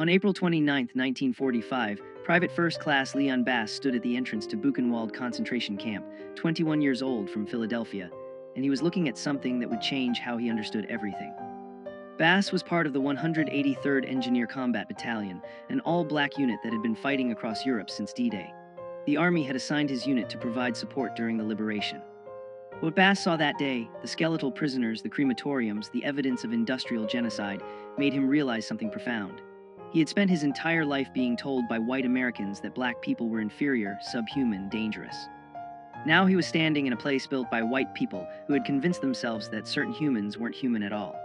On April 29, 1945, Private First Class Leon Bass stood at the entrance to Buchenwald concentration camp, 21 years old, from Philadelphia, and he was looking at something that would change how he understood everything. Bass was part of the 183rd Engineer Combat Battalion, an all-black unit that had been fighting across Europe since D-Day. The Army had assigned his unit to provide support during the liberation. What Bass saw that day, the skeletal prisoners, the crematoriums, the evidence of industrial genocide, made him realize something profound. He had spent his entire life being told by white Americans that black people were inferior, subhuman, dangerous. Now he was standing in a place built by white people who had convinced themselves that certain humans weren't human at all.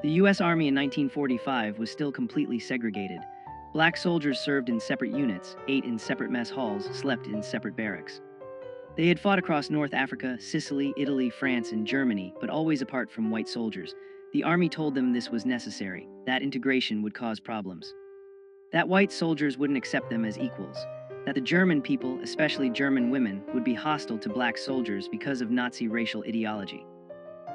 The U.S. Army in 1945 was still completely segregated. Black soldiers served in separate units, ate in separate mess halls, slept in separate barracks. They had fought across North Africa, Sicily, Italy, France, and Germany, but always apart from white soldiers. The Army told them this was necessary, that integration would cause problems. That white soldiers wouldn't accept them as equals, that the German people, especially German women, would be hostile to black soldiers because of Nazi racial ideology.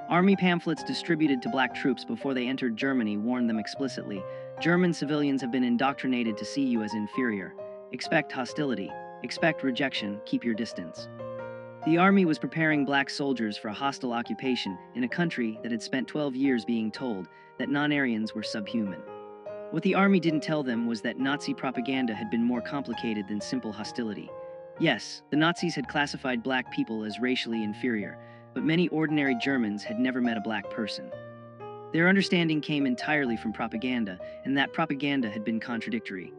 Army pamphlets distributed to black troops before they entered Germany warned them explicitly, German civilians have been indoctrinated to see you as inferior. Expect hostility. Expect rejection. Keep your distance. The Army was preparing black soldiers for a hostile occupation in a country that had spent 12 years being told that non-Aryans were subhuman. What the Army didn't tell them was that Nazi propaganda had been more complicated than simple hostility. Yes, the Nazis had classified black people as racially inferior, but many ordinary Germans had never met a black person. Their understanding came entirely from propaganda, and that propaganda had been contradictory.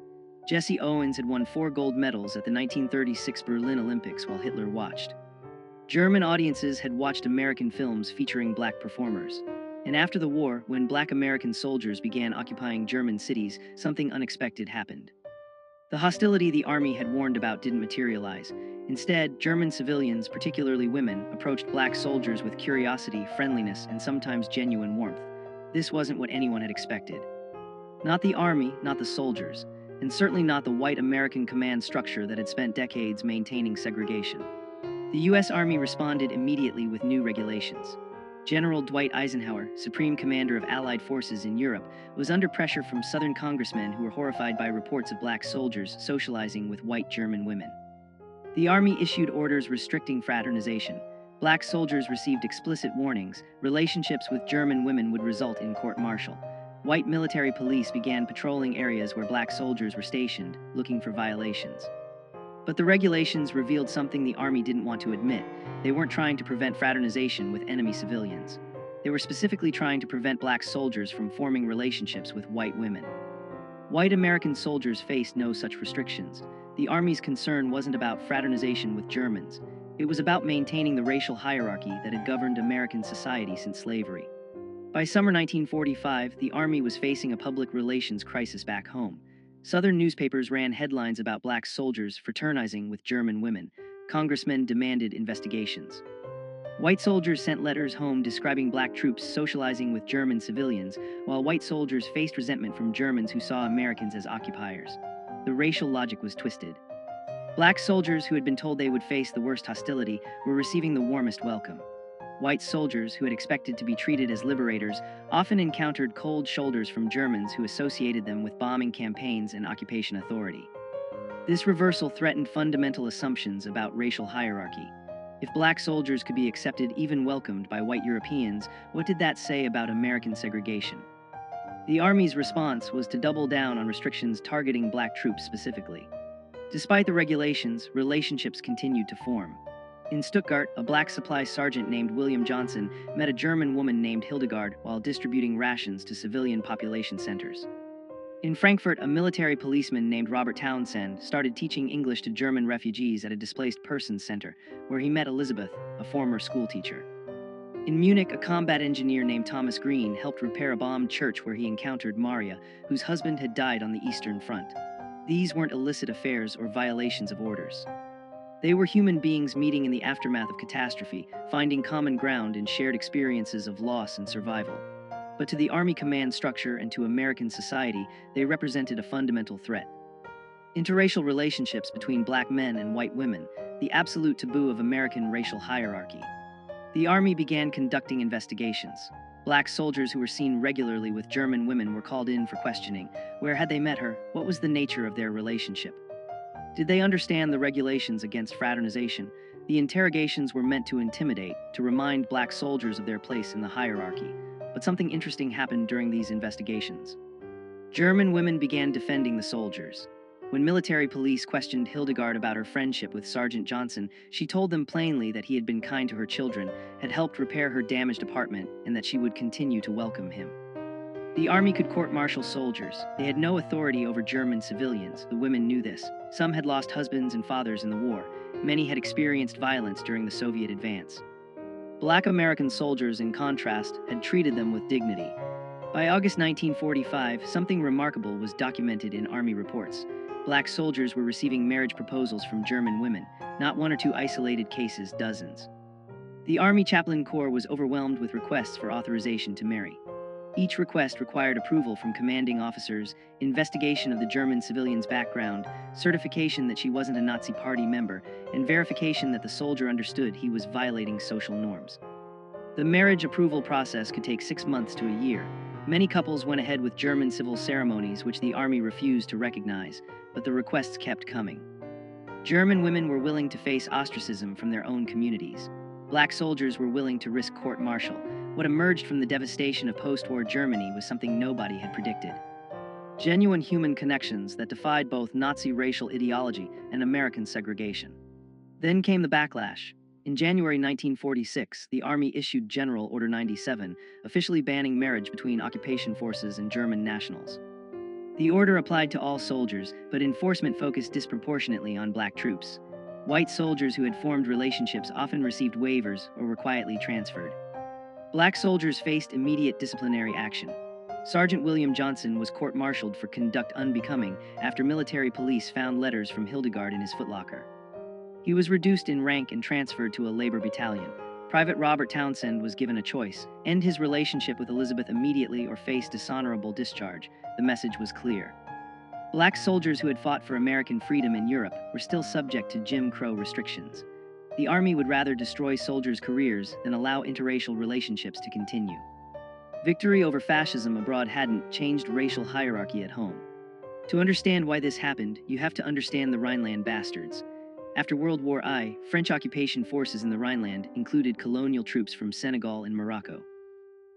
Jesse Owens had won 4 gold medals at the 1936 Berlin Olympics while Hitler watched. German audiences had watched American films featuring black performers. And after the war, when black American soldiers began occupying German cities, something unexpected happened. The hostility the Army had warned about didn't materialize. Instead, German civilians, particularly women, approached black soldiers with curiosity, friendliness, and sometimes genuine warmth. This wasn't what anyone had expected. Not the Army, not the soldiers, and certainly not the white American command structure that had spent decades maintaining segregation. The U.S. Army responded immediately with new regulations. General Dwight Eisenhower, Supreme Commander of Allied forces in Europe, was under pressure from Southern congressmen who were horrified by reports of black soldiers socializing with white German women. The Army issued orders restricting fraternization. Black soldiers received explicit warnings. Relationships with German women would result in court-martial. White military police began patrolling areas where black soldiers were stationed, looking for violations. But the regulations revealed something the Army didn't want to admit. They weren't trying to prevent fraternization with enemy civilians. They were specifically trying to prevent black soldiers from forming relationships with white women. White American soldiers faced no such restrictions. The Army's concern wasn't about fraternization with Germans. It was about maintaining the racial hierarchy that had governed American society since slavery. By summer 1945, the Army was facing a public relations crisis back home. Southern newspapers ran headlines about black soldiers fraternizing with German women. Congressmen demanded investigations. White soldiers sent letters home describing black troops socializing with German civilians, while white soldiers faced resentment from Germans who saw Americans as occupiers. The racial logic was twisted. Black soldiers who had been told they would face the worst hostility were receiving the warmest welcome. White soldiers who had expected to be treated as liberators often encountered cold shoulders from Germans who associated them with bombing campaigns and occupation authority. This reversal threatened fundamental assumptions about racial hierarchy. If black soldiers could be accepted, even welcomed by white Europeans, what did that say about American segregation? The Army's response was to double down on restrictions targeting black troops specifically. Despite the regulations, relationships continued to form. In Stuttgart, a black supply sergeant named William Johnson met a German woman named Hildegard while distributing rations to civilian population centers. In Frankfurt, a military policeman named Robert Townsend started teaching English to German refugees at a displaced persons center, where he met Elizabeth, a former schoolteacher. In Munich, a combat engineer named Thomas Green helped repair a bombed church where he encountered Maria, whose husband had died on the Eastern Front. These weren't illicit affairs or violations of orders. They were human beings meeting in the aftermath of catastrophe, finding common ground in shared experiences of loss and survival. But to the Army command structure and to American society, they represented a fundamental threat. Interracial relationships between black men and white women, the absolute taboo of American racial hierarchy. The Army began conducting investigations. Black soldiers who were seen regularly with German women were called in for questioning. Where had they met her? What was the nature of their relationship? Did they understand the regulations against fraternization? The interrogations were meant to intimidate, to remind black soldiers of their place in the hierarchy. But something interesting happened during these investigations. German women began defending the soldiers. When military police questioned Hildegard about her friendship with Sergeant Johnson, she told them plainly that he had been kind to her children, had helped repair her damaged apartment, and that she would continue to welcome him. The army could court-martial soldiers. They had no authority over German civilians. The women knew this. Some had lost husbands and fathers in the war. Many had experienced violence during the Soviet advance. Black American soldiers, in contrast, had treated them with dignity. By August 1945, something remarkable was documented in Army reports. Black soldiers were receiving marriage proposals from German women, not one or two isolated cases, dozens. The Army Chaplain Corps was overwhelmed with requests for authorization to marry. Each request required approval from commanding officers, investigation of the German civilian's background, certification that she wasn't a Nazi Party member, and verification that the soldier understood he was violating social norms. The marriage approval process could take 6 months to a year. Many couples went ahead with German civil ceremonies which the Army refused to recognize, but the requests kept coming. German women were willing to face ostracism from their own communities. Black soldiers were willing to risk court-martial. What emerged from the devastation of post-war Germany was something nobody had predicted. Genuine human connections that defied both Nazi racial ideology and American segregation. Then came the backlash. In January 1946, the Army issued General Order 97, officially banning marriage between occupation forces and German nationals. The order applied to all soldiers, but enforcement focused disproportionately on black troops. White soldiers who had formed relationships often received waivers or were quietly transferred. Black soldiers faced immediate disciplinary action. Sergeant William Johnson was court-martialed for conduct unbecoming after military police found letters from Hildegard in his footlocker. He was reduced in rank and transferred to a labor battalion. Private Robert Townsend was given a choice: end his relationship with Elizabeth immediately or face dishonorable discharge. The message was clear. Black soldiers who had fought for American freedom in Europe were still subject to Jim Crow restrictions. The Army would rather destroy soldiers' careers than allow interracial relationships to continue. Victory over fascism abroad hadn't changed racial hierarchy at home. To understand why this happened, you have to understand the Rhineland bastards. After World War I, French occupation forces in the Rhineland included colonial troops from Senegal and Morocco.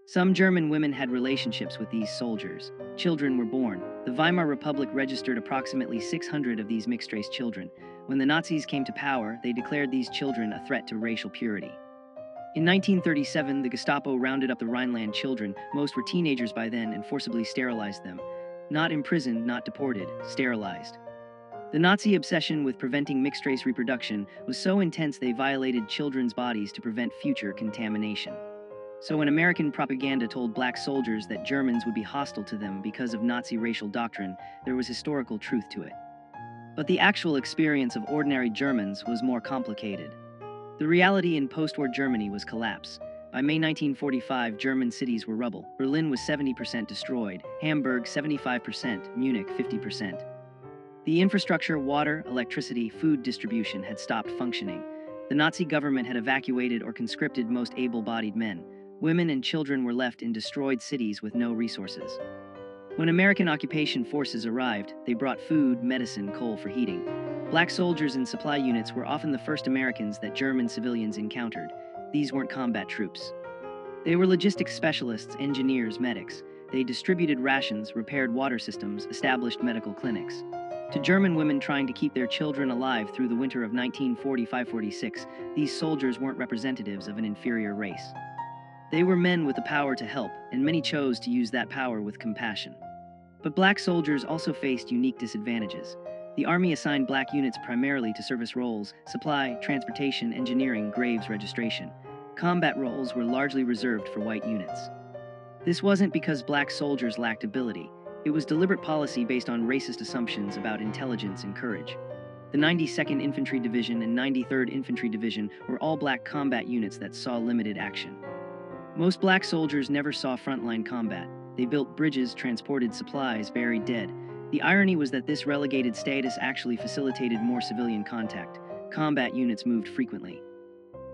Some German women had relationships with these soldiers. Children were born. The Weimar Republic registered approximately 600 of these mixed-race children. When the Nazis came to power, they declared these children a threat to racial purity. In 1937, the Gestapo rounded up the Rhineland children, most were teenagers by then, and forcibly sterilized them. Not imprisoned, not deported, sterilized. The Nazi obsession with preventing mixed-race reproduction was so intense they violated children's bodies to prevent future contamination. So when American propaganda told black soldiers that Germans would be hostile to them because of Nazi racial doctrine, there was historical truth to it. But the actual experience of ordinary Germans was more complicated. The reality in post-war Germany was collapse. By May 1945, German cities were rubble. Berlin was 70% destroyed, Hamburg 75%, Munich 50%. The infrastructure, water, electricity, food distribution had stopped functioning. The Nazi government had evacuated or conscripted most able-bodied men. Women and children were left in destroyed cities with no resources. When American occupation forces arrived, they brought food, medicine, coal for heating. Black soldiers in supply units were often the first Americans that German civilians encountered. These weren't combat troops. They were logistics specialists, engineers, medics. They distributed rations, repaired water systems, established medical clinics. To German women trying to keep their children alive through the winter of 1945-46, these soldiers weren't representatives of an inferior race. They were men with the power to help, and many chose to use that power with compassion. But black soldiers also faced unique disadvantages. The Army assigned black units primarily to service roles: supply, transportation, engineering, graves registration. Combat roles were largely reserved for white units. This wasn't because black soldiers lacked ability. It was deliberate policy based on racist assumptions about intelligence and courage. The 92nd Infantry Division and 93rd Infantry Division were all black combat units that saw limited action. Most black soldiers never saw frontline combat. They built bridges, transported supplies, buried dead. The irony was that this relegated status actually facilitated more civilian contact. Combat units moved frequently.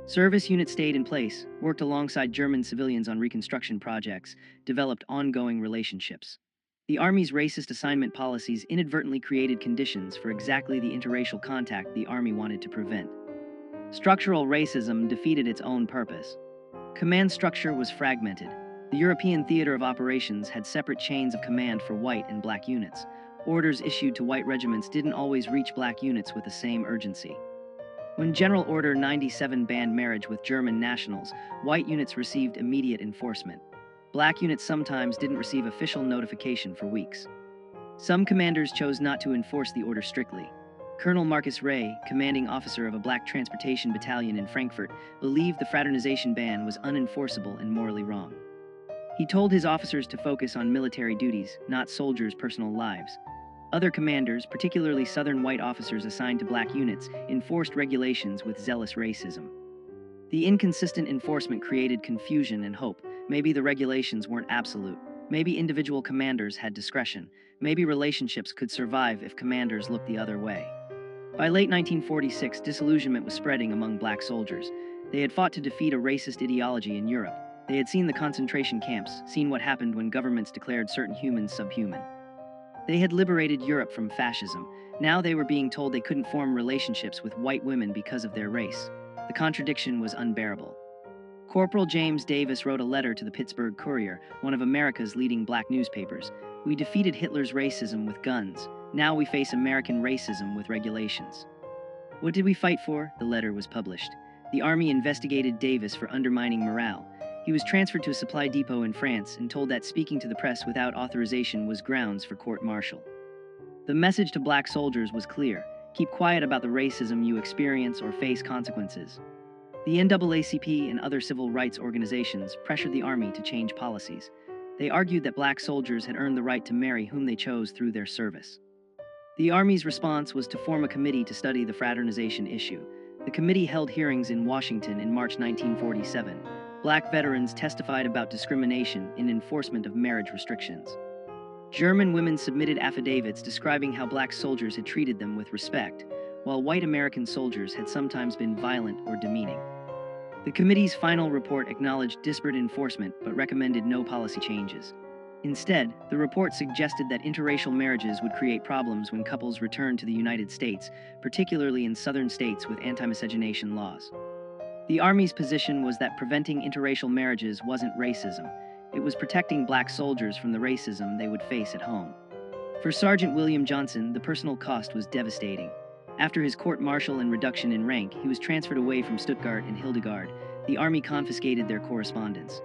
Service units stayed in place, worked alongside German civilians on reconstruction projects, developed ongoing relationships. The Army's racist assignment policies inadvertently created conditions for exactly the interracial contact the Army wanted to prevent. Structural racism defeated its own purpose. Command structure was fragmented. The European theater of operations had separate chains of command for white and black units. Orders issued to white regiments didn't always reach black units with the same urgency. When General Order 97 banned marriage with German nationals, white units received immediate enforcement. Black units sometimes didn't receive official notification for weeks. Some commanders chose not to enforce the order strictly. Colonel Marcus Ray, commanding officer of a black transportation battalion in Frankfurt, believed the fraternization ban was unenforceable and morally wrong. He told his officers to focus on military duties, not soldiers' personal lives. Other commanders, particularly Southern white officers assigned to black units, enforced regulations with zealous racism. The inconsistent enforcement created confusion and hope. Maybe the regulations weren't absolute. Maybe individual commanders had discretion. Maybe relationships could survive if commanders looked the other way. By late 1946, disillusionment was spreading among black soldiers. They had fought to defeat a racist ideology in Europe. They had seen the concentration camps, seen what happened when governments declared certain humans subhuman. They had liberated Europe from fascism. Now they were being told they couldn't form relationships with white women because of their race. The contradiction was unbearable. Corporal James Davis wrote a letter to the Pittsburgh Courier, one of America's leading black newspapers. "We defeated Hitler's racism with guns. Now we face American racism with regulations." What did we fight for? The letter was published. The Army investigated Davis for undermining morale. He was transferred to a supply depot in France and told that speaking to the press without authorization was grounds for court-martial. The message to black soldiers was clear: keep quiet about the racism you experience or face consequences. The NAACP and other civil rights organizations pressured the Army to change policies. They argued that black soldiers had earned the right to marry whom they chose through their service. The Army's response was to form a committee to study the fraternization issue. The committee held hearings in Washington in March 1947. Black veterans testified about discrimination in enforcement of marriage restrictions. German women submitted affidavits describing how black soldiers had treated them with respect, while white American soldiers had sometimes been violent or demeaning. The committee's final report acknowledged disparate enforcement but recommended no policy changes. Instead, the report suggested that interracial marriages would create problems when couples returned to the United States, particularly in southern states with anti-miscegenation laws. The Army's position was that preventing interracial marriages wasn't racism. It was protecting black soldiers from the racism they would face at home. For Sergeant William Johnson, the personal cost was devastating. After his court-martial and reduction in rank, he was transferred away from Stuttgart and Hildegard. The Army confiscated their correspondence.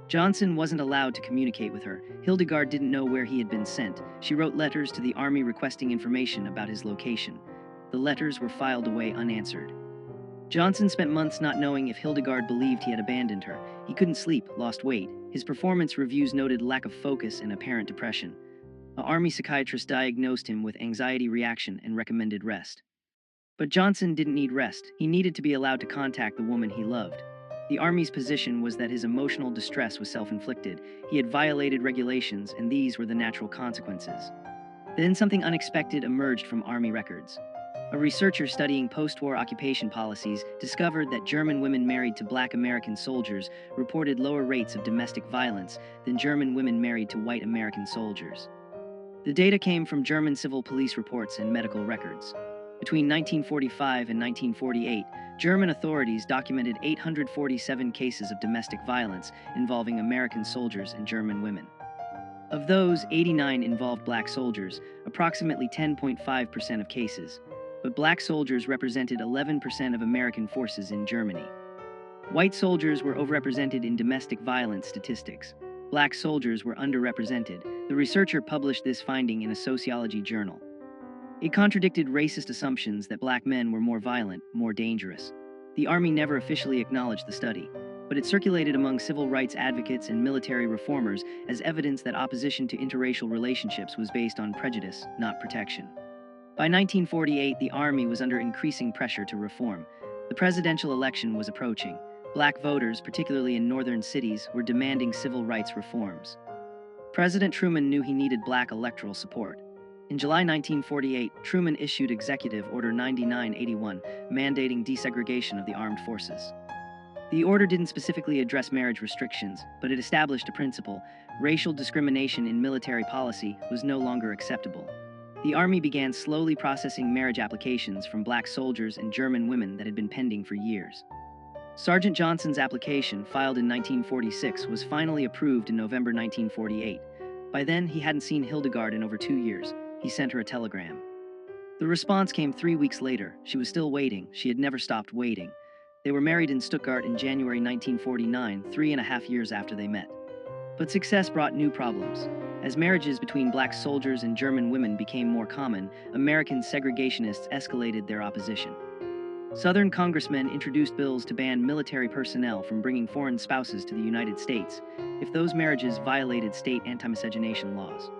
Johnson wasn't allowed to communicate with her. Hildegard didn't know where he had been sent. She wrote letters to the Army requesting information about his location. The letters were filed away unanswered. Johnson spent months not knowing if Hildegard believed he had abandoned her. He couldn't sleep, lost weight. His performance reviews noted lack of focus and apparent depression. An Army psychiatrist diagnosed him with anxiety reaction and recommended rest. But Johnson didn't need rest. He needed to be allowed to contact the woman he loved. The Army's position was that his emotional distress was self-inflicted. He had violated regulations, and these were the natural consequences. Then something unexpected emerged from Army records. A researcher studying post-war occupation policies discovered that German women married to black American soldiers reported lower rates of domestic violence than German women married to white American soldiers. The data came from German civil police reports and medical records. Between 1945 and 1948, German authorities documented 847 cases of domestic violence involving American soldiers and German women. Of those, 89 involved black soldiers, approximately 10.5% of cases. But black soldiers represented 11% of American forces in Germany. White soldiers were overrepresented in domestic violence statistics. Black soldiers were underrepresented. The researcher published this finding in a sociology journal. It contradicted racist assumptions that black men were more violent, more dangerous. The Army never officially acknowledged the study, but it circulated among civil rights advocates and military reformers as evidence that opposition to interracial relationships was based on prejudice, not protection. By 1948, the Army was under increasing pressure to reform. The presidential election was approaching. Black voters, particularly in northern cities, were demanding civil rights reforms. President Truman knew he needed black electoral support. In July 1948, Truman issued Executive Order 9981, mandating desegregation of the armed forces. The order didn't specifically address marriage restrictions, but it established a principle: racial discrimination in military policy was no longer acceptable. The Army began slowly processing marriage applications from black soldiers and German women that had been pending for years. Sergeant Johnson's application, filed in 1946, was finally approved in November 1948. By then, he hadn't seen Hildegard in over 2 years. He sent her a telegram. The response came 3 weeks later. She was still waiting. She had never stopped waiting. They were married in Stuttgart in January 1949, 3.5 years after they met. But success brought new problems. As marriages between black soldiers and German women became more common, American segregationists escalated their opposition. Southern congressmen introduced bills to ban military personnel from bringing foreign spouses to the United States if those marriages violated state anti-miscegenation laws.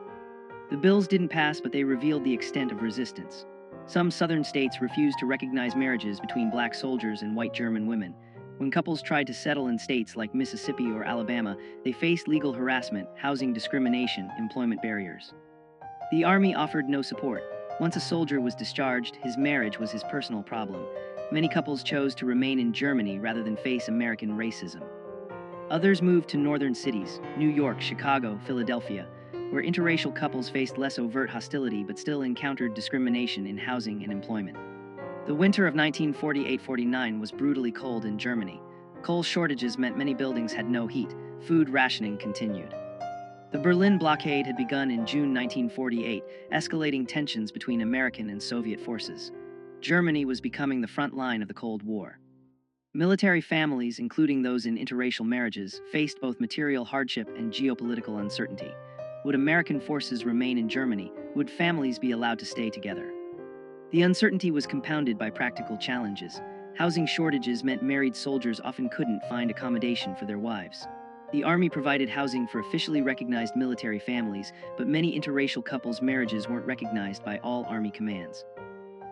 The bills didn't pass, but they revealed the extent of resistance. Some Southern states refused to recognize marriages between black soldiers and white German women. When couples tried to settle in states like Mississippi or Alabama, they faced legal harassment, housing discrimination, employment barriers. The Army offered no support. Once a soldier was discharged, his marriage was his personal problem. Many couples chose to remain in Germany rather than face American racism. Others moved to northern cities, New York, Chicago, Philadelphia, where interracial couples faced less overt hostility but still encountered discrimination in housing and employment. The winter of 1948-49 was brutally cold in Germany. Coal shortages meant many buildings had no heat. Food rationing continued. The Berlin blockade had begun in June 1948, escalating tensions between American and Soviet forces. Germany was becoming the front line of the Cold War. Military families, including those in interracial marriages, faced both material hardship and geopolitical uncertainty. Would American forces remain in Germany? Would families be allowed to stay together? The uncertainty was compounded by practical challenges. Housing shortages meant married soldiers often couldn't find accommodation for their wives. The Army provided housing for officially recognized military families, but many interracial couples' marriages weren't recognized by all Army commands.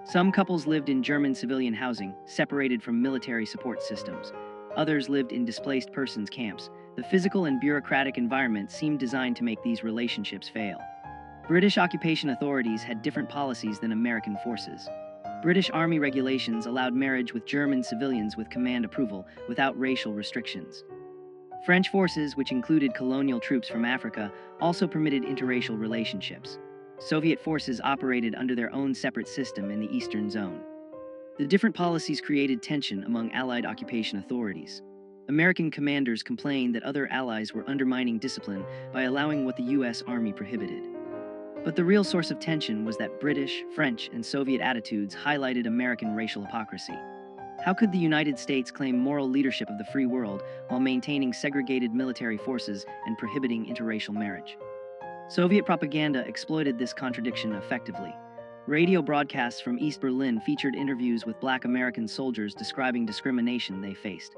Some couples lived in German civilian housing, separated from military support systems. Others lived in displaced persons camps. The physical and bureaucratic environment seemed designed to make these relationships fail. British occupation authorities had different policies than American forces. British Army regulations allowed marriage with German civilians with command approval, without racial restrictions. French forces, which included colonial troops from Africa, also permitted interracial relationships. Soviet forces operated under their own separate system in the Eastern Zone. The different policies created tension among Allied occupation authorities. American commanders complained that other allies were undermining discipline by allowing what the U.S. Army prohibited. But the real source of tension was that British, French, and Soviet attitudes highlighted American racial hypocrisy. How could the United States claim moral leadership of the free world while maintaining segregated military forces and prohibiting interracial marriage? Soviet propaganda exploited this contradiction effectively. Radio broadcasts from East Berlin featured interviews with black American soldiers describing discrimination they faced.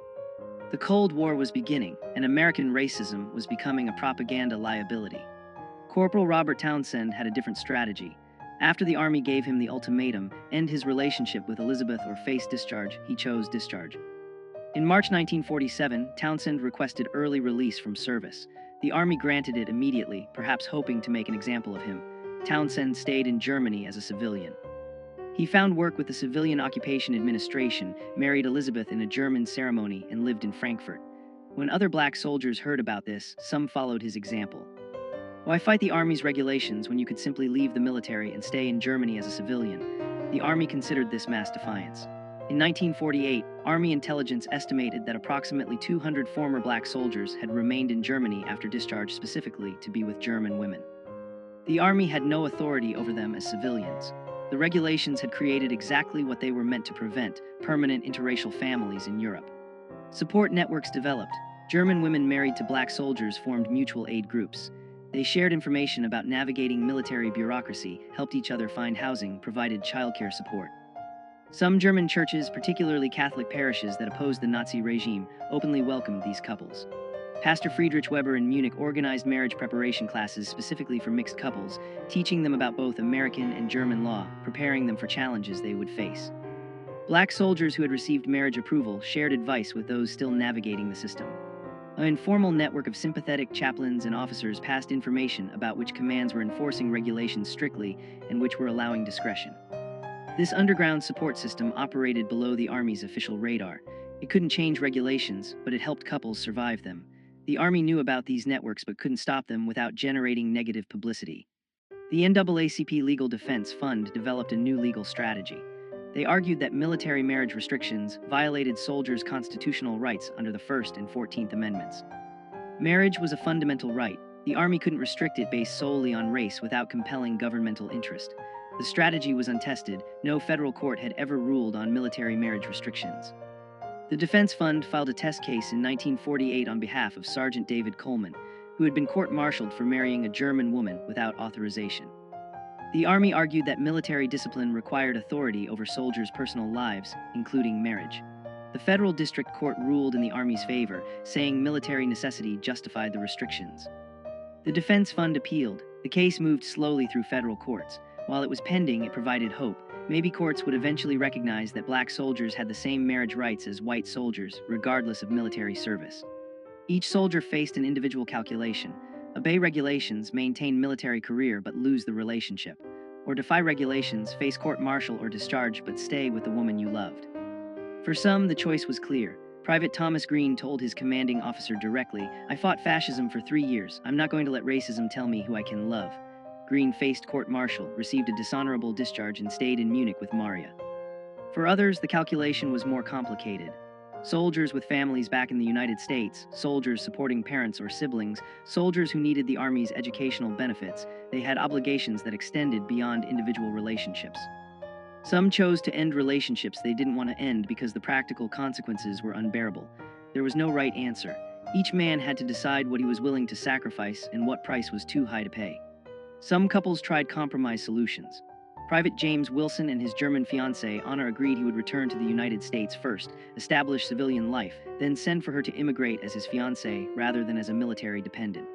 The Cold War was beginning, and American racism was becoming a propaganda liability. Corporal Robert Townsend had a different strategy. After the Army gave him the ultimatum, end his relationship with Elizabeth or face discharge, he chose discharge. In March 1947, Townsend requested early release from service. The Army granted it immediately, perhaps hoping to make an example of him. Townsend stayed in Germany as a civilian. He found work with the Civilian Occupation Administration, married Elizabeth in a German ceremony, and lived in Frankfurt. When other black soldiers heard about this, some followed his example. Why fight the Army's regulations when you could simply leave the military and stay in Germany as a civilian? The Army considered this mass defiance. In 1948, Army intelligence estimated that approximately 200 former black soldiers had remained in Germany after discharge, specifically to be with German women. The Army had no authority over them as civilians. The regulations had created exactly what they were meant to prevent: permanent interracial families in Europe. Support networks developed. German women married to black soldiers formed mutual aid groups. They shared information about navigating military bureaucracy, helped each other find housing, provided childcare support. Some German churches, particularly Catholic parishes that opposed the Nazi regime, openly welcomed these couples. Pastor Friedrich Weber in Munich organized marriage preparation classes specifically for mixed couples, teaching them about both American and German law, preparing them for challenges they would face. Black soldiers who had received marriage approval shared advice with those still navigating the system. An informal network of sympathetic chaplains and officers passed information about which commands were enforcing regulations strictly and which were allowing discretion. This underground support system operated below the Army's official radar. It couldn't change regulations, but it helped couples survive them. The Army knew about these networks but couldn't stop them without generating negative publicity. The NAACP Legal Defense Fund developed a new legal strategy. They argued that military marriage restrictions violated soldiers' constitutional rights under the First and 14th Amendments. Marriage was a fundamental right. The Army couldn't restrict it based solely on race without compelling governmental interest. The strategy was untested. No federal court had ever ruled on military marriage restrictions. The Defense Fund filed a test case in 1948 on behalf of Sergeant David Coleman, who had been court-martialed for marrying a German woman without authorization. The Army argued that military discipline required authority over soldiers' personal lives, including marriage. The federal district court ruled in the Army's favor, saying military necessity justified the restrictions. The Defense Fund appealed. The case moved slowly through federal courts. While it was pending, it provided hope. Maybe courts would eventually recognize that black soldiers had the same marriage rights as white soldiers, regardless of military service. Each soldier faced an individual calculation. Obey regulations, maintain military career but lose the relationship. Or defy regulations, face court-martial or discharge but stay with the woman you loved. For some, the choice was clear. Private Thomas Green told his commanding officer directly, "I fought fascism for 3 years. I'm not going to let racism tell me who I can love." Green faced court-martial, received a dishonorable discharge, and stayed in Munich with Maria. For others, the calculation was more complicated. Soldiers with families back in the United States, soldiers supporting parents or siblings, soldiers who needed the Army's educational benefits, they had obligations that extended beyond individual relationships. Some chose to end relationships they didn't want to end because the practical consequences were unbearable. There was no right answer. Each man had to decide what he was willing to sacrifice and what price was too high to pay. Some couples tried compromise solutions. Private James Wilson and his German fiancée Anna agreed he would return to the United States first, establish civilian life, then send for her to immigrate as his fiancée rather than as a military dependent.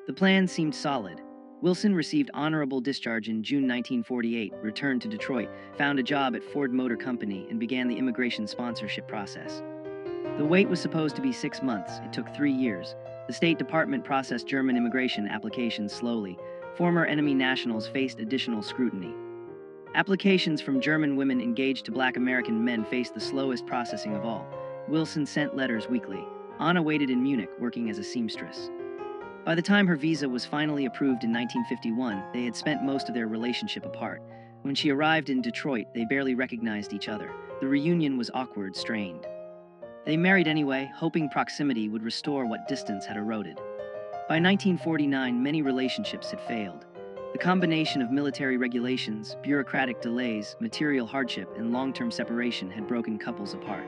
The plan seemed solid. Wilson received honorable discharge in June 1948, returned to Detroit, found a job at Ford Motor Company, and began the immigration sponsorship process. The wait was supposed to be 6 months. It took 3 years. The State Department processed German immigration applications slowly. Former enemy nationals faced additional scrutiny. Applications from German women engaged to black American men faced the slowest processing of all. Wilson sent letters weekly. Anna waited in Munich, working as a seamstress. By the time her visa was finally approved in 1951, they had spent most of their relationship apart. When she arrived in Detroit, they barely recognized each other. The reunion was awkward, strained. They married anyway, hoping proximity would restore what distance had eroded. By 1949, many relationships had failed. The combination of military regulations, bureaucratic delays, material hardship, and long-term separation had broken couples apart.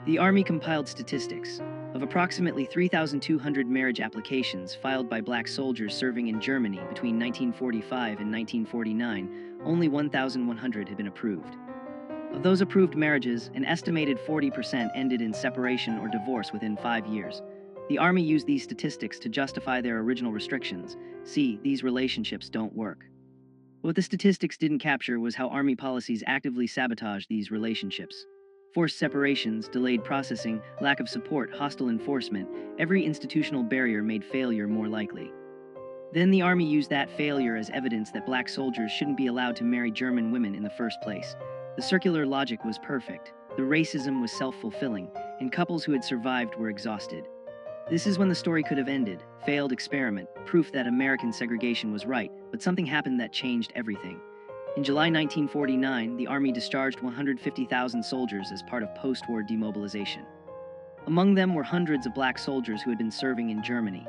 The Army compiled statistics. Of approximately 3,200 marriage applications filed by black soldiers serving in Germany between 1945 and 1949, only 1,100 had been approved. Of those approved marriages, an estimated 40% ended in separation or divorce within 5 years. The Army used these statistics to justify their original restrictions. See, these relationships don't work. What the statistics didn't capture was how Army policies actively sabotaged these relationships. Forced separations, delayed processing, lack of support, hostile enforcement, every institutional barrier made failure more likely. Then the Army used that failure as evidence that black soldiers shouldn't be allowed to marry German women in the first place. The circular logic was perfect. The racism was self-fulfilling, and couples who had survived were exhausted. This is when the story could have ended. Failed experiment, proof that American segregation was right, but something happened that changed everything. In July 1949, the Army discharged 150,000 soldiers as part of post-war demobilization. Among them were hundreds of black soldiers who had been serving in Germany.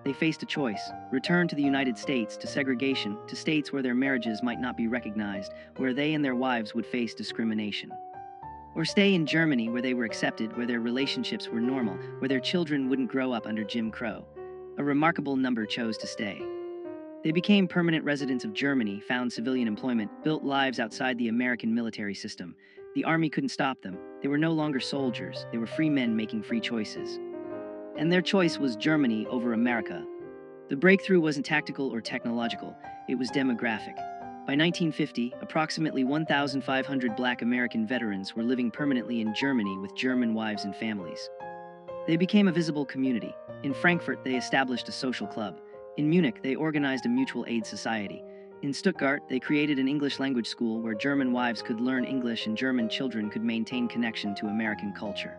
They faced a choice: return to the United States, to segregation, to states where their marriages might not be recognized, where they and their wives would face discrimination. Or stay in Germany, where they were accepted, where their relationships were normal, where their children wouldn't grow up under Jim Crow. A remarkable number chose to stay. They became permanent residents of Germany, found civilian employment, built lives outside the American military system. The Army couldn't stop them. They were no longer soldiers. They were free men making free choices. And their choice was Germany over America. The breakthrough wasn't tactical or technological. It was demographic. By 1950, approximately 1,500 black American veterans were living permanently in Germany with German wives and families. They became a visible community. In Frankfurt, they established a social club. In Munich, they organized a mutual aid society. In Stuttgart, they created an English language school where German wives could learn English and German children could maintain connection to American culture.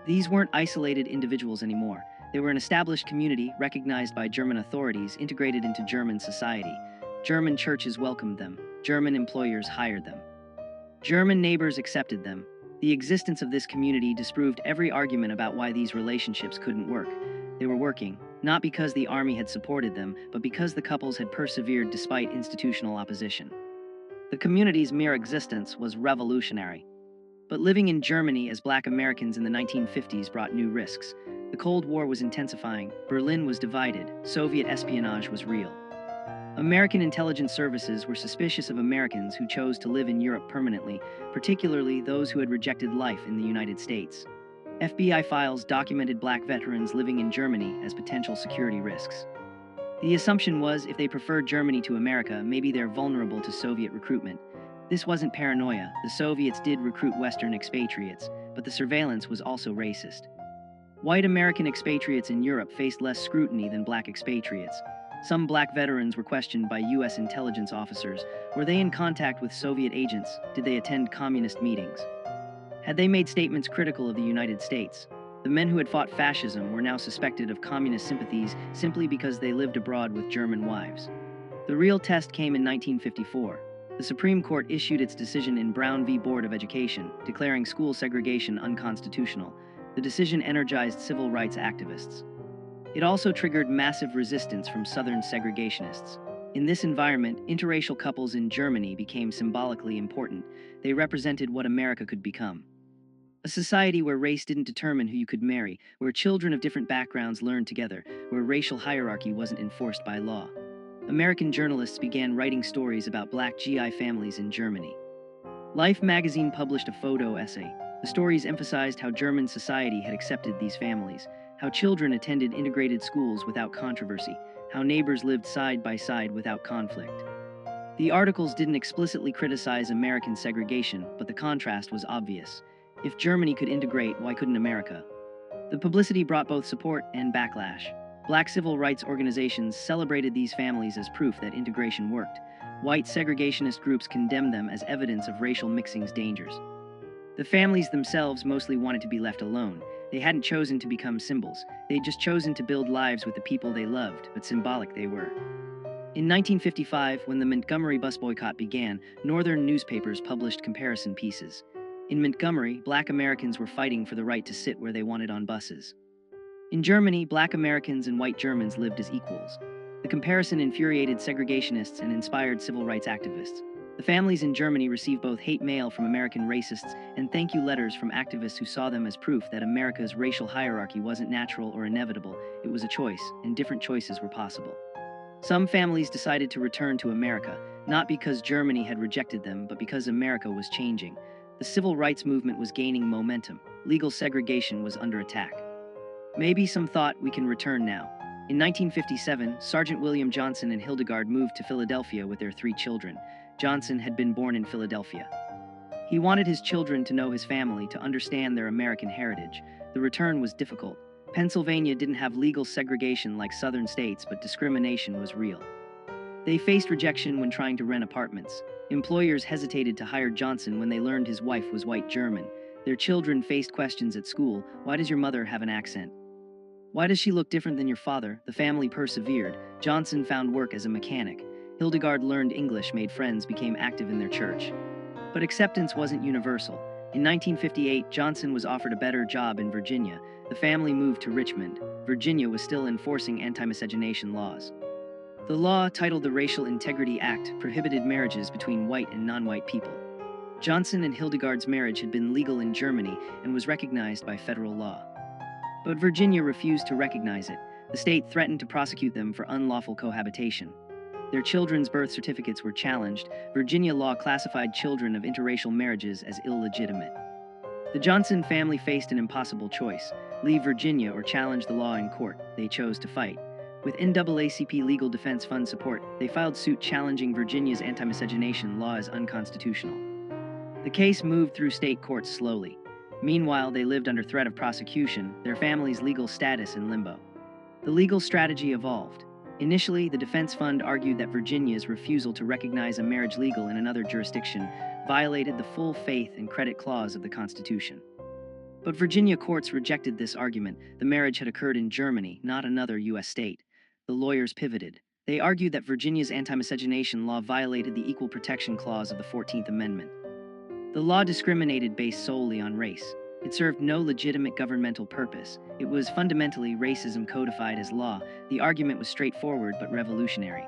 These weren't isolated individuals anymore. They were an established community recognized by German authorities, integrated into German society. German churches welcomed them. German employers hired them. German neighbors accepted them. The existence of this community disproved every argument about why these relationships couldn't work. They were working, not because the army had supported them, but because the couples had persevered despite institutional opposition. The community's mere existence was revolutionary. But living in Germany as Black Americans in the 1950s brought new risks. The Cold War was intensifying, Berlin was divided, Soviet espionage was real. American intelligence services were suspicious of Americans who chose to live in Europe permanently, particularly those who had rejected life in the United States. FBI files documented Black veterans living in Germany as potential security risks. The assumption was if they preferred Germany to America, maybe they're vulnerable to Soviet recruitment. This wasn't paranoia. The Soviets did recruit Western expatriates, but the surveillance was also racist. White American expatriates in Europe faced less scrutiny than Black expatriates. Some Black veterans were questioned by U.S. intelligence officers. Were they in contact with Soviet agents? Did they attend communist meetings? Had they made statements critical of the United States? The men who had fought fascism were now suspected of communist sympathies simply because they lived abroad with German wives. The real test came in 1954. The Supreme Court issued its decision in Brown v. Board of Education, declaring school segregation unconstitutional. The decision energized civil rights activists. It also triggered massive resistance from Southern segregationists. In this environment, interracial couples in Germany became symbolically important. They represented what America could become. A society where race didn't determine who you could marry, where children of different backgrounds learned together, where racial hierarchy wasn't enforced by law. American journalists began writing stories about Black GI families in Germany. Life magazine published a photo essay. The stories emphasized how German society had accepted these families, how children attended integrated schools without controversy, how neighbors lived side by side without conflict. The articles didn't explicitly criticize American segregation, but the contrast was obvious. If Germany could integrate, why couldn't America? The publicity brought both support and backlash. Black civil rights organizations celebrated these families as proof that integration worked. White segregationist groups condemned them as evidence of racial mixing's dangers. The families themselves mostly wanted to be left alone. They hadn't chosen to become symbols. They'd just chosen to build lives with the people they loved, but symbolic they were. In 1955, when the Montgomery bus boycott began, Northern newspapers published comparison pieces. In Montgomery, Black Americans were fighting for the right to sit where they wanted on buses. In Germany, Black Americans and white Germans lived as equals. The comparison infuriated segregationists and inspired civil rights activists. The families in Germany received both hate mail from American racists and thank you letters from activists who saw them as proof that America's racial hierarchy wasn't natural or inevitable, it was a choice, and different choices were possible. Some families decided to return to America, not because Germany had rejected them, but because America was changing. The civil rights movement was gaining momentum. Legal segregation was under attack. Maybe some thought we can return now. In 1957, Sergeant William Johnson and Hildegard moved to Philadelphia with their 3 children. Johnson had been born in Philadelphia. He wanted his children to know his family, to understand their American heritage. The return was difficult. Pennsylvania didn't have legal segregation like southern states, but discrimination was real. They faced rejection when trying to rent apartments. Employers hesitated to hire Johnson when they learned his wife was white German. Their children faced questions at school. Why does your mother have an accent? Why does she look different than your father? The family persevered. Johnson found work as a mechanic. Hildegard learned English, made friends, became active in their church. But acceptance wasn't universal. In 1958, Johnson was offered a better job in Virginia. The family moved to Richmond. Virginia was still enforcing anti-miscegenation laws. The law, titled the Racial Integrity Act, prohibited marriages between white and non-white people. Johnson and Hildegard's marriage had been legal in Germany and was recognized by federal law. But Virginia refused to recognize it. The state threatened to prosecute them for unlawful cohabitation. Their children's birth certificates were challenged. Virginia law classified children of interracial marriages as illegitimate. The Johnson family faced an impossible choice: leave Virginia or challenge the law in court. They chose to fight. With NAACP Legal Defense Fund support, they filed suit challenging Virginia's anti-miscegenation law as unconstitutional. The case moved through state courts slowly. Meanwhile, they lived under threat of prosecution, their family's legal status in limbo. The legal strategy evolved. Initially, the defense fund argued that Virginia's refusal to recognize a marriage legal in another jurisdiction violated the full faith and credit clause of the Constitution. But Virginia courts rejected this argument. The marriage had occurred in Germany, not another U.S. state. The lawyers pivoted. They argued that Virginia's anti-miscegenation law violated the Equal Protection Clause of the 14th Amendment. The law discriminated based solely on race. It served no legitimate governmental purpose. It was fundamentally racism codified as law. The argument was straightforward but revolutionary.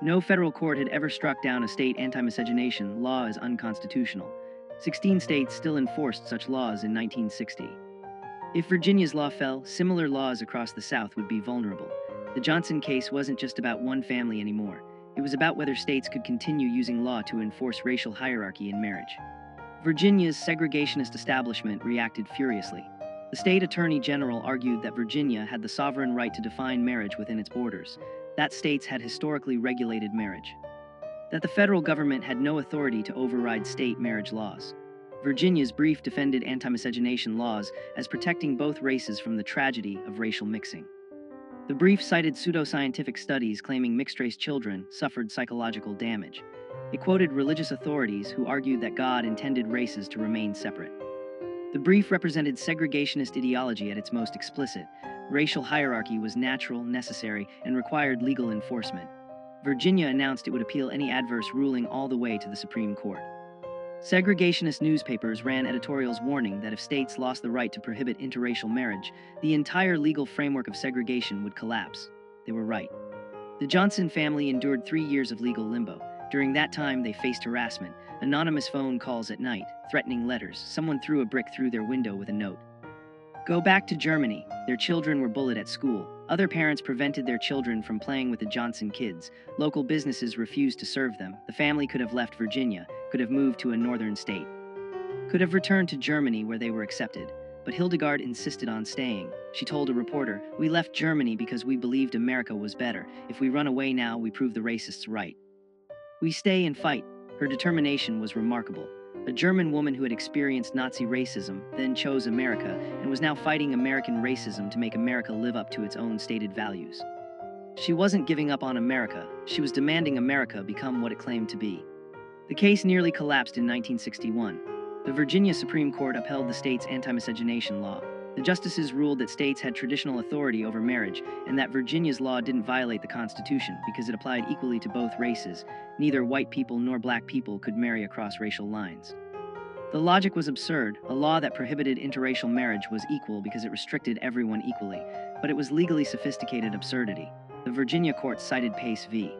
No federal court had ever struck down a state anti-miscegenation law as unconstitutional. 16 states still enforced such laws in 1960. If Virginia's law fell, similar laws across the South would be vulnerable. The Johnson case wasn't just about one family anymore. It was about whether states could continue using law to enforce racial hierarchy in marriage. Virginia's segregationist establishment reacted furiously. The state attorney general argued that Virginia had the sovereign right to define marriage within its borders, that states had historically regulated marriage, that the federal government had no authority to override state marriage laws. Virginia's brief defended anti-miscegenation laws as protecting both races from the tragedy of racial mixing. The brief cited pseudoscientific studies claiming mixed-race children suffered psychological damage. It quoted religious authorities who argued that God intended races to remain separate. The brief represented segregationist ideology at its most explicit. Racial hierarchy was natural, necessary, and required legal enforcement. Virginia announced it would appeal any adverse ruling all the way to the Supreme Court. Segregationist newspapers ran editorials warning that if states lost the right to prohibit interracial marriage, the entire legal framework of segregation would collapse. They were right. The Johnson family endured 3 years of legal limbo. During that time, they faced harassment, anonymous phone calls at night, threatening letters. Someone threw a brick through their window with a note. Go back to Germany. Their children were bullied at school. Other parents prevented their children from playing with the Johnson kids. Local businesses refused to serve them. The family could have left Virginia, could have moved to a northern state, could have returned to Germany where they were accepted. But Hildegard insisted on staying. She told a reporter, "We left Germany because we believed America was better. If we run away now, we prove the racists right. We stay and fight." Her determination was remarkable. A German woman who had experienced Nazi racism then chose America and was now fighting American racism to make America live up to its own stated values. She wasn't giving up on America. She was demanding America become what it claimed to be. The case nearly collapsed in 1961. The Virginia Supreme Court upheld the state's anti-miscegenation law. The justices ruled that states had traditional authority over marriage and that Virginia's law didn't violate the Constitution because it applied equally to both races. Neither white people nor black people could marry across racial lines. The logic was absurd. A law that prohibited interracial marriage was equal because it restricted everyone equally, but it was legally sophisticated absurdity. The Virginia court cited Pace v.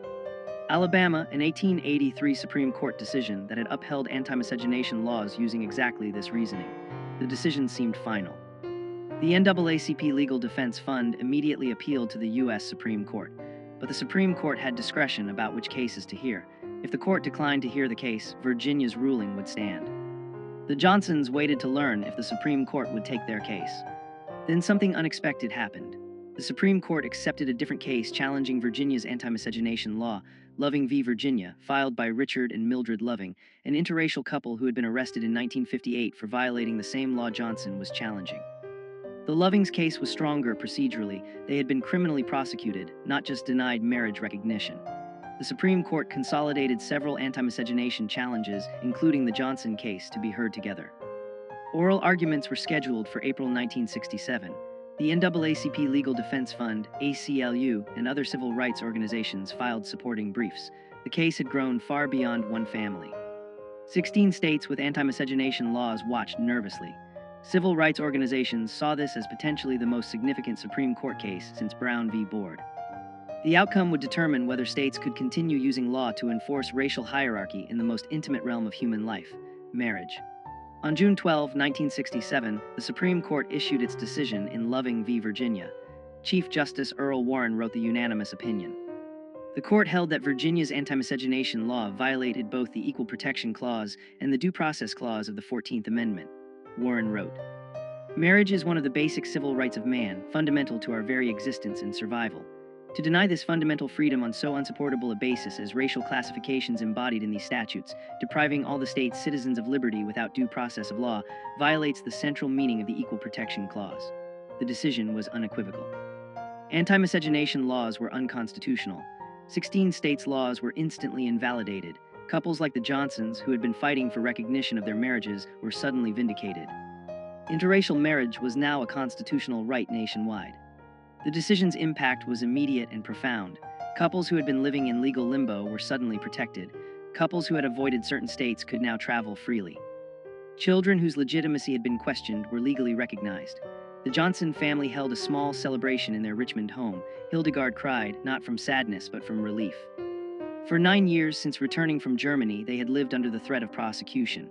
Alabama, an 1883 Supreme Court decision that had upheld anti-miscegenation laws using exactly this reasoning. The decision seemed final. The NAACP Legal Defense Fund immediately appealed to the U.S. Supreme Court, but the Supreme Court had discretion about which cases to hear. If the court declined to hear the case, Virginia's ruling would stand. The Johnsons waited to learn if the Supreme Court would take their case. Then something unexpected happened. The Supreme Court accepted a different case challenging Virginia's anti-miscegenation law, Loving v. Virginia, filed by Richard and Mildred Loving, an interracial couple who had been arrested in 1958 for violating the same law Johnson was challenging. The Lovings' case was stronger procedurally. They had been criminally prosecuted, not just denied marriage recognition. The Supreme Court consolidated several anti-miscegenation challenges, including the Johnson case, to be heard together. Oral arguments were scheduled for April 1967. The NAACP Legal Defense Fund, ACLU, and other civil rights organizations filed supporting briefs. The case had grown far beyond one family. 16 states with anti-miscegenation laws watched nervously. Civil rights organizations saw this as potentially the most significant Supreme Court case since Brown v. Board. The outcome would determine whether states could continue using law to enforce racial hierarchy in the most intimate realm of human life, marriage. On June 12, 1967, the Supreme Court issued its decision in Loving v. Virginia. Chief Justice Earl Warren wrote the unanimous opinion. The court held that Virginia's anti-miscegenation law violated both the Equal Protection Clause and the Due Process Clause of the 14th Amendment. Warren wrote, "Marriage is one of the basic civil rights of man, fundamental to our very existence and survival. To deny this fundamental freedom on so unsupportable a basis as racial classifications embodied in these statutes, depriving all the state's citizens of liberty without due process of law, violates the central meaning of the Equal Protection Clause." The decision was unequivocal. Anti-miscegenation laws were unconstitutional. 16 states' laws were instantly invalidated. Couples like the Johnsons, who had been fighting for recognition of their marriages, were suddenly vindicated. Interracial marriage was now a constitutional right nationwide. The decision's impact was immediate and profound. Couples who had been living in legal limbo were suddenly protected. Couples who had avoided certain states could now travel freely. Children whose legitimacy had been questioned were legally recognized. The Johnson family held a small celebration in their Richmond home. Hildegard cried, not from sadness, but from relief. For 9 years since returning from Germany, they had lived under the threat of prosecution.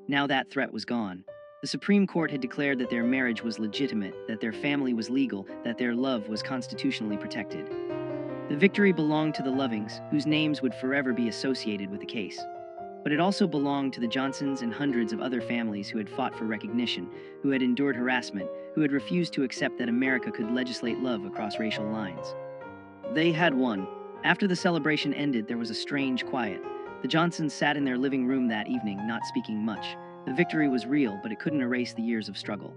Now that threat was gone. The Supreme Court had declared that their marriage was legitimate, that their family was legal, that their love was constitutionally protected. The victory belonged to the Lovings, whose names would forever be associated with the case. But it also belonged to the Johnsons and hundreds of other families who had fought for recognition, who had endured harassment, who had refused to accept that America could legislate love across racial lines. They had won. After the celebration ended, there was a strange quiet. The Johnsons sat in their living room that evening, not speaking much. The victory was real, but it couldn't erase the years of struggle.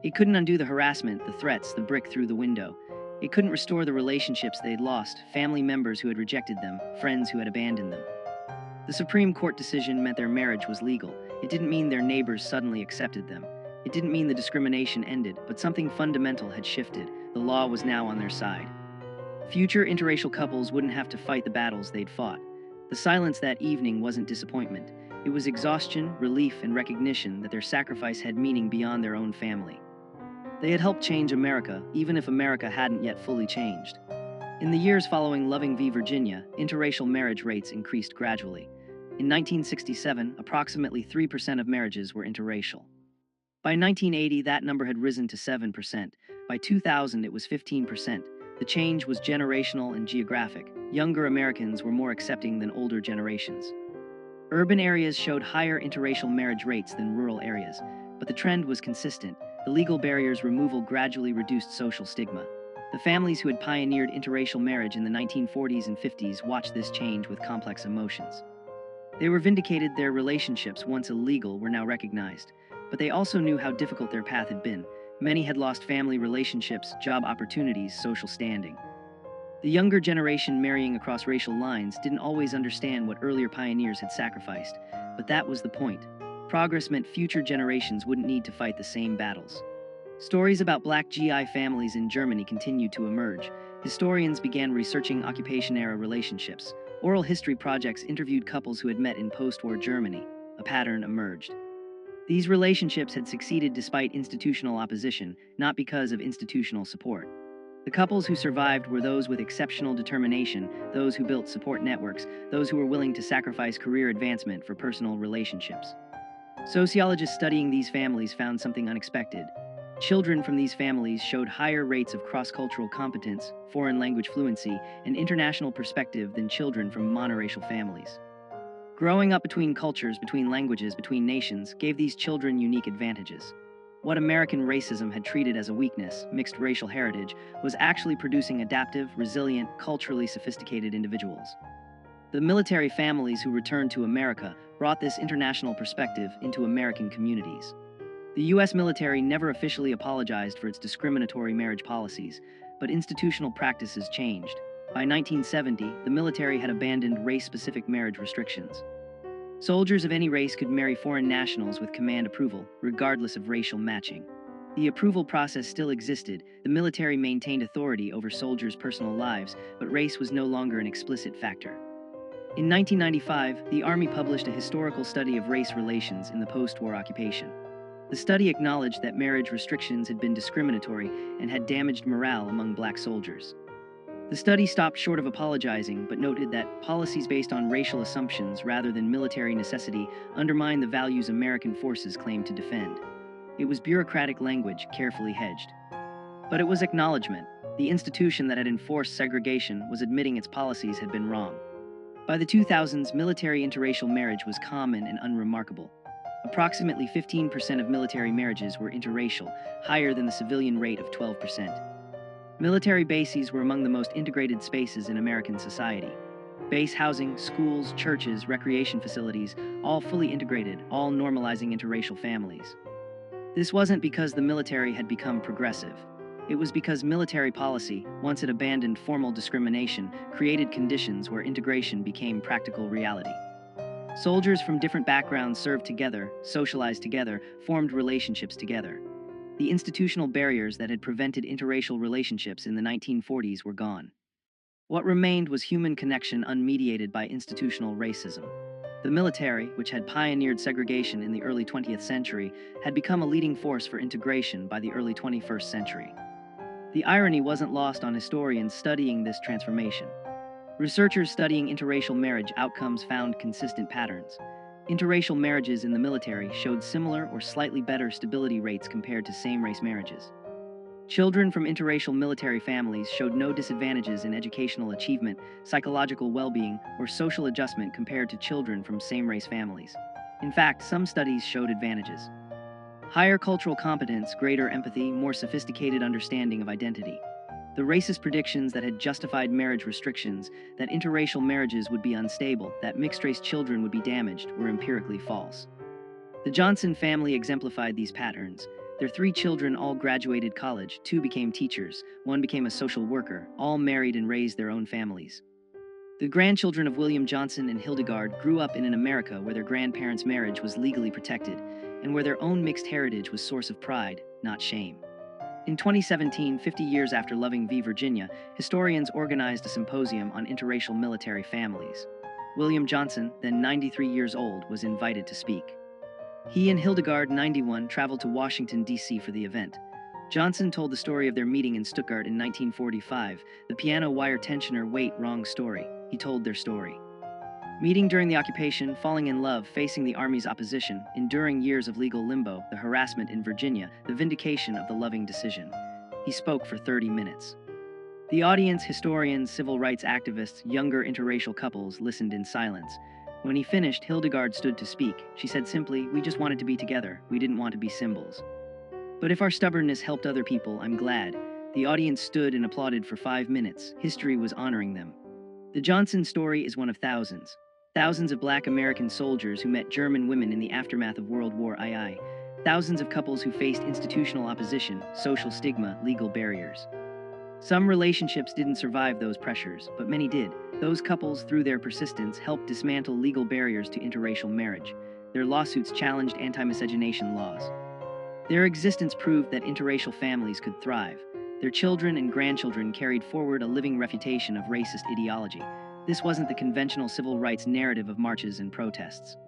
It couldn't undo the harassment, the threats, the brick through the window. It couldn't restore the relationships they'd lost, family members who had rejected them, friends who had abandoned them. The Supreme Court decision meant their marriage was legal. It didn't mean their neighbors suddenly accepted them. It didn't mean the discrimination ended, but something fundamental had shifted. The law was now on their side. Future interracial couples wouldn't have to fight the battles they'd fought. The silence that evening wasn't disappointment. It was exhaustion, relief, and recognition that their sacrifice had meaning beyond their own family. They had helped change America, even if America hadn't yet fully changed. In the years following Loving v. Virginia, interracial marriage rates increased gradually. In 1967, approximately 3% of marriages were interracial. By 1980, that number had risen to 7%. By 2000, it was 15%. The change was generational and geographic. Younger Americans were more accepting than older generations. Urban areas showed higher interracial marriage rates than rural areas, but the trend was consistent. The legal barriers' removal gradually reduced social stigma. The families who had pioneered interracial marriage in the 1940s and 50s watched this change with complex emotions. They were vindicated. Their relationships, once illegal, were now recognized. But they also knew how difficult their path had been. Many had lost family relationships, job opportunities, social standing. The younger generation marrying across racial lines didn't always understand what earlier pioneers had sacrificed, but that was the point. Progress meant future generations wouldn't need to fight the same battles. Stories about Black GI families in Germany continued to emerge. Historians began researching occupation-era relationships. Oral history projects interviewed couples who had met in post-war Germany. A pattern emerged. These relationships had succeeded despite institutional opposition, not because of institutional support. The couples who survived were those with exceptional determination, those who built support networks, those who were willing to sacrifice career advancement for personal relationships. Sociologists studying these families found something unexpected. Children from these families showed higher rates of cross-cultural competence, foreign language fluency, and international perspective than children from monoracial families. Growing up between cultures, between languages, between nations, gave these children unique advantages. What American racism had treated as a weakness, mixed racial heritage, was actually producing adaptive, resilient, culturally sophisticated individuals. The military families who returned to America brought this international perspective into American communities. The U.S. military never officially apologized for its discriminatory marriage policies, but institutional practices changed. By 1970, the military had abandoned race-specific marriage restrictions. Soldiers of any race could marry foreign nationals with command approval, regardless of racial matching. The approval process still existed. The military maintained authority over soldiers' personal lives, but race was no longer an explicit factor. In 1995, the Army published a historical study of race relations in the post-war occupation. The study acknowledged that marriage restrictions had been discriminatory and had damaged morale among Black soldiers. The study stopped short of apologizing, but noted that policies based on racial assumptions rather than military necessity undermined the values American forces claimed to defend. It was bureaucratic language, carefully hedged. But it was acknowledgement. The institution that had enforced segregation was admitting its policies had been wrong. By the 2000s, military interracial marriage was common and unremarkable. Approximately 15% of military marriages were interracial, higher than the civilian rate of 12%. Military bases were among the most integrated spaces in American society. Base housing, schools, churches, recreation facilities, all fully integrated, all normalizing interracial families. This wasn't because the military had become progressive. It was because military policy, once it abandoned formal discrimination, created conditions where integration became practical reality. Soldiers from different backgrounds served together, socialized together, formed relationships together. The institutional barriers that had prevented interracial relationships in the 1940s were gone. What remained was human connection unmediated by institutional racism. The military, which had pioneered segregation in the early 20th century, had become a leading force for integration by the early 21st century. The irony wasn't lost on historians studying this transformation. Researchers studying interracial marriage outcomes found consistent patterns. Interracial marriages in the military showed similar or slightly better stability rates compared to same-race marriages. Children from interracial military families showed no disadvantages in educational achievement, psychological well-being, or social adjustment compared to children from same-race families. In fact, some studies showed advantages. Higher cultural competence, greater empathy, more sophisticated understanding of identity. The racist predictions that had justified marriage restrictions, that interracial marriages would be unstable, that mixed-race children would be damaged, were empirically false. The Johnson family exemplified these patterns. Their 3 children all graduated college, 2 became teachers, 1 became a social worker, all married and raised their own families. The grandchildren of William Johnson and Hildegard grew up in an America where their grandparents' marriage was legally protected, and where their own mixed heritage was source of pride, not shame. In 2017, 50 years after Loving v. Virginia, historians organized a symposium on interracial military families. William Johnson, then 93 years old, was invited to speak. He and Hildegard, 91, traveled to Washington, D.C. for the event. Johnson told the story of their meeting in Stuttgart in 1945, the piano wire tensioner Wait, Wrong Story. He told their story. Meeting during the occupation, falling in love, facing the Army's opposition, enduring years of legal limbo, the harassment in Virginia, the vindication of the Loving decision. He spoke for 30 minutes. The audience, historians, civil rights activists, younger interracial couples, listened in silence. When he finished, Hildegard stood to speak. She said simply, "We just wanted to be together. We didn't want to be symbols. But if our stubbornness helped other people, I'm glad." The audience stood and applauded for 5 minutes. History was honoring them. The Johnson story is one of thousands. Thousands of Black American soldiers who met German women in the aftermath of World War II. Thousands of couples who faced institutional opposition, social stigma, legal barriers. Some relationships didn't survive those pressures, but many did. Those couples, through their persistence, helped dismantle legal barriers to interracial marriage. Their lawsuits challenged anti-miscegenation laws. Their existence proved that interracial families could thrive. Their children and grandchildren carried forward a living refutation of racist ideology. This wasn't the conventional civil rights narrative of marches and protests.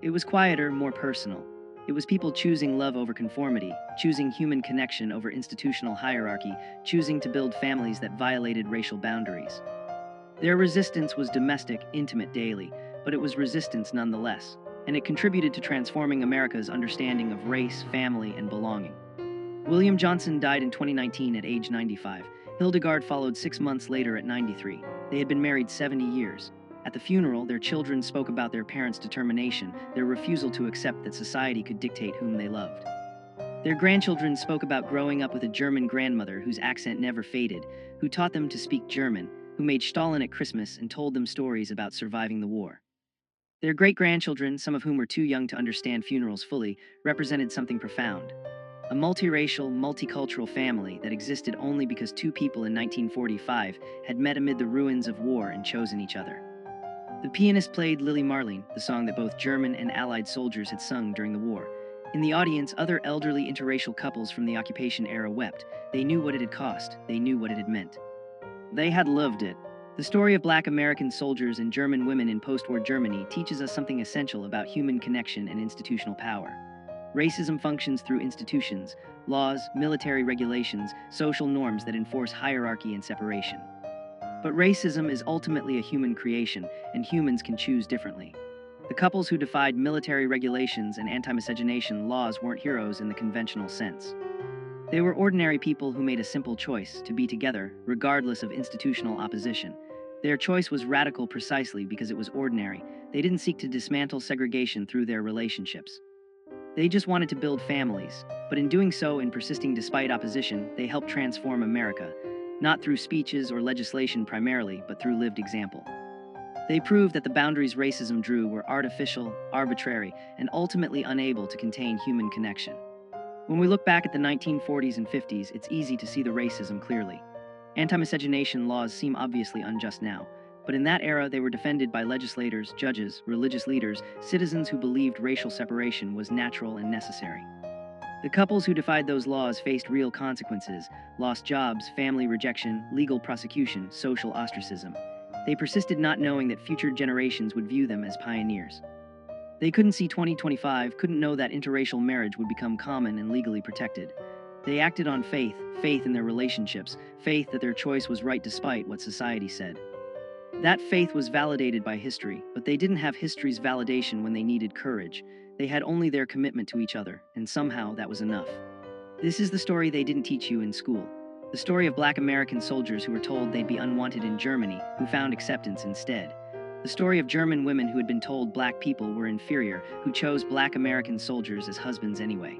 It was quieter, more personal. It was people choosing love over conformity, choosing human connection over institutional hierarchy, choosing to build families that violated racial boundaries. Their resistance was domestic, intimate, daily, but it was resistance nonetheless, and it contributed to transforming America's understanding of race, family, and belonging. William Johnson died in 2019 at age 95. Hildegard followed 6 months later at 93. They had been married 70 years. At the funeral, their children spoke about their parents' determination, their refusal to accept that society could dictate whom they loved. Their grandchildren spoke about growing up with a German grandmother whose accent never faded, who taught them to speak German, who made Stalin at Christmas and told them stories about surviving the war. Their great-grandchildren, some of whom were too young to understand funerals fully, represented something profound. A multiracial, multicultural family that existed only because 2 people in 1945 had met amid the ruins of war and chosen each other. The pianist played Lily Marlene, the song that both German and Allied soldiers had sung during the war. In the audience, other elderly interracial couples from the occupation era wept. They knew what it had cost. They knew what it had meant. They had loved it. The story of Black American soldiers and German women in post-war Germany teaches us something essential about human connection and institutional power. Racism functions through institutions, laws, military regulations, social norms that enforce hierarchy and separation. But racism is ultimately a human creation, and humans can choose differently. The couples who defied military regulations and anti-miscegenation laws weren't heroes in the conventional sense. They were ordinary people who made a simple choice to be together, regardless of institutional opposition. Their choice was radical precisely because it was ordinary. They didn't seek to dismantle segregation through their relationships. They just wanted to build families, but in doing so and persisting despite opposition, they helped transform America, not through speeches or legislation primarily, but through lived example. They proved that the boundaries racism drew were artificial, arbitrary, and ultimately unable to contain human connection. When we look back at the 1940s and 50s, it's easy to see the racism clearly. Anti-miscegenation laws seem obviously unjust now, but in that era they were defended by legislators, judges, religious leaders, citizens who believed racial separation was natural and necessary. The couples who defied those laws faced real consequences: lost jobs, family rejection, legal prosecution, social ostracism. They persisted, not knowing that future generations would view them as pioneers. They couldn't see 2025, couldn't know that interracial marriage would become common and legally protected. They acted on faith, faith in their relationships, faith that their choice was right despite what society said. That faith was validated by history, but they didn't have history's validation when they needed courage. They had only their commitment to each other, and somehow that was enough. This is the story they didn't teach you in school. The story of Black American soldiers who were told they'd be unwanted in Germany, who found acceptance instead. The story of German women who had been told Black people were inferior, who chose Black American soldiers as husbands anyway.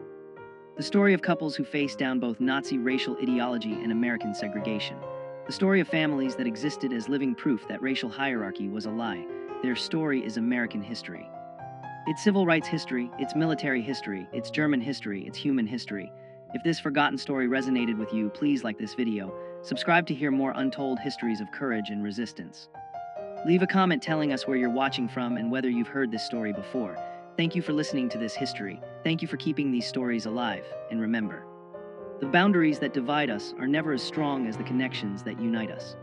The story of couples who faced down both Nazi racial ideology and American segregation. The story of families that existed as living proof that racial hierarchy was a lie. Their story is American history. It's civil rights history, it's military history, it's German history, it's human history. If this forgotten story resonated with you, please like this video. Subscribe to hear more untold histories of courage and resistance. Leave a comment telling us where you're watching from and whether you've heard this story before. Thank you for listening to this history. Thank you for keeping these stories alive. And remember, the boundaries that divide us are never as strong as the connections that unite us.